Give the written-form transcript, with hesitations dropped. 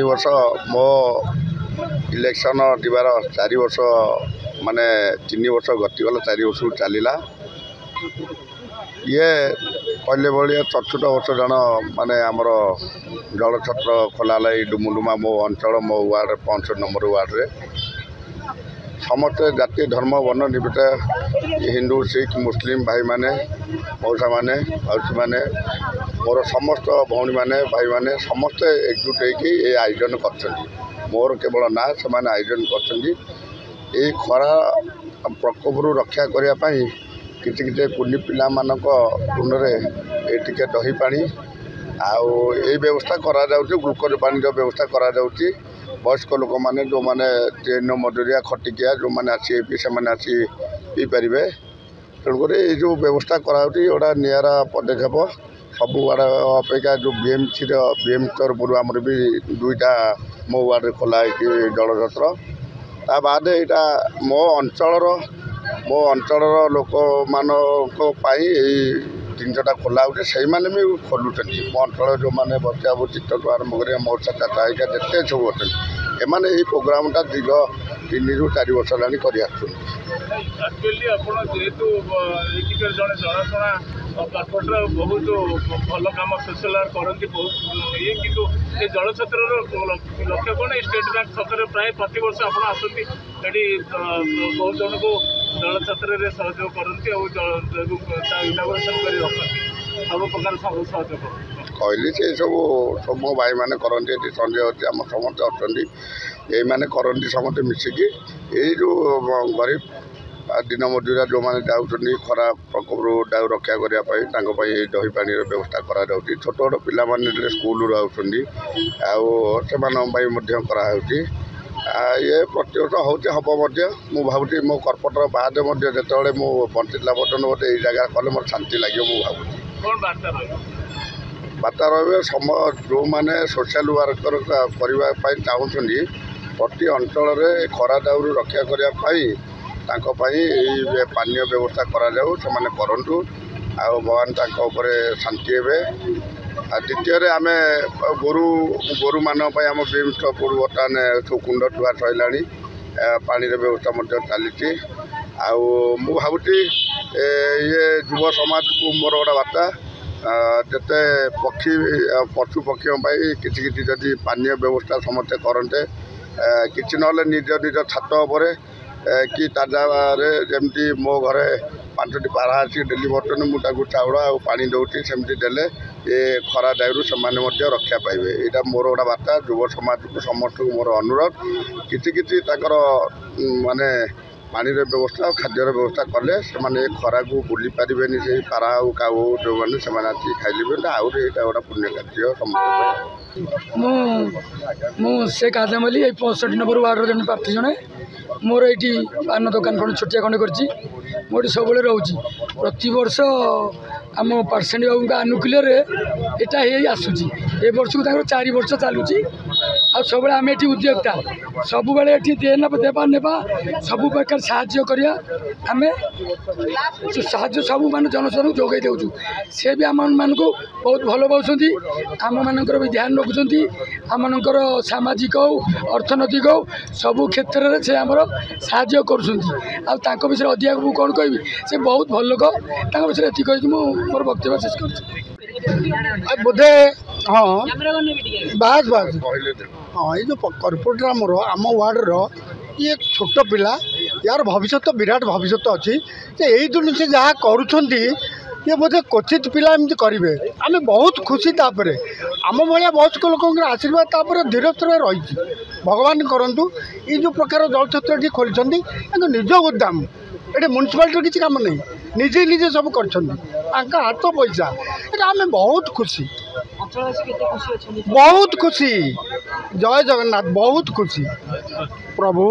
वर्ष मो इलेक्शन दिवार 4 वर्ष माने 3 वर्ष गतिगला 4 वर्ष चलला ये कहले भाया 64 वर्ष जन माने आमर जल छत्र खोला डुमुडुमा मो अंचल मो वार्ड 65 नंबर वार्ड रे समस्त जाति धर्म वर्ण निर्विशेष हिंदू सिख मुस्लिम भाई माने मौसा माने मौसी माने मोर समस्त भौणी माने भाई माने समस्त एकजुट होकर आयोजन कर मोर केवल ना से आयोजन कर खरा प्रकोप रक्षा करने किसी कुनी पिला ऋण टे दही पानी आउ व्यवस्था करा ग्लुकोज पानी व्यवस्था करा वयस्क लोक मैंने जो मैंने ट्रेन मजूरिया खटिकिया जो मैंने आसी से पी पारे तेणुक जो व्यवस्था कराटा निरा पदक्षेप सब वार्ड अपेक्षा जो बीएमसी तरफ आमर भी 2टा मो वार्ड खोला जल छत्र ता बाद यहाँ मो अंचल लोक मानी जिनटा खोला होते से भी खोलुं मो अंचल जो मैंने बचा चित्तू आरंभ कर मोर्चा चाचा जिते सब अच्छे एमाने यही प्रोग्रामटा दीर्घ 3 ରୁ 4 वर्ष है कर कॉर्पोरेटर बहुत भल कम सोशल करती बहुत ये कि जल छत्र लक्ष्य कौन स्टेट बैंक छत्र प्राय प्रति वर्ष आप आसती बहुत जन को जल छत्र सहयोग करती इनागोरेसन कर रखती सब प्रकार सहयोग कहली से सब मो भाई मैंने करती संजय अच्छे आम समस्त अच्छा ये मैंने करती समस्त मिसिकी यही जो गरीब दिन मजूरिया जो मैंने जाऊँगी खरा प्रकोप रक्षा करने दही पानी व्यवस्था करा छोट छोट पिला स्कूल आउट ये प्रतिवर्ष होती हम भावी मो कर्पोरेटर बाद जो मो बंचिला बटन गोटे ये जगह कले मोर शांति लगे मुझे बार्ता रे सम जो मैंने सोशल वर्कर करने चाहूँगी प्रति अंचल खरा दाउरू रक्षा करने पानी व्यवस्था करूँ भगवान शांति हे द्वितीय आम गोरु मान आम भीमपुर बर्तमान सब कुंड धुआ सरला पानी व्यवस्था चली भावी ये युव समाज को मोर गोटे बार्ता जिते पक्षी पशु पक्षियों किसी जदि पानी व्यवस्था समस्ते करते किसी ना निज निज छात पर कि ताजा जमती मो घरे 5टी पारा अच्छी डेली बर्तन मुझे चाउल आ पानी दौटी सेमती देले ये खरा दायरू से रक्षा पाइबे यहाँ मोर गोटे बार्ता युव समाज को समस्त मोर अनुरोध किसी माने पानी व्यवस्था खाद्यर व्यवस्था कले से खरा को बुली पारे से पारा काऊ जो मैंने खाइले आउे गोटे पुण्य कार्य समस्त शेख आजम अली 65 नंबर वार्ड जन प्रार्थी जड़े मोर ये पान दुकान खंड छोटिया खंडे कर सब रोचे प्रति वर्ष आम पार्सेंट बाबू का आनुकूल्य यहाँ आसूँ ए वर्ष को 4 वर्ष चलुची सब आम ये उद्योक्ता सब देवा नेबा सब प्रकार साहाय्य करिया आम साहाय्य सब मान जनसाधारण को जोगाई देउछु से भी आम मान को बहुत भल पाँच आम मानकर भी ध्यान रखुंट आम मानकर सामाजिक अर्थनैतिक सबू क्षेत्र में से आमर साहाय्य कर विषय अधिक मुझे कौन कहि से बहुत भल लोक विषय ये कही मोर वक्तव्य शेष कर बोधे हाँ बस बस हाँ ये जो कर्पोरेटर आम वार्ड ये छोट पिला यार भविष्य विराट भविष्य अच्छी यही दिन से जहाँ करुँच ये बोधे क्वचित पिला एमती करेंगे आम बहुत खुशी तापर आम भाया वयस्क लोक आशीर्वाद धीरे धीरे रही भगवान करूँ ये जो प्रकार जल छत्र खोली निज गोदाम ये म्यूनिसिपालिटी किसी काम नहीं निजे निजे सब कर हाथ पैसा आम बहुत खुशी बहुत खुशी जय जगन्नाथ बहुत खुशी प्रभु।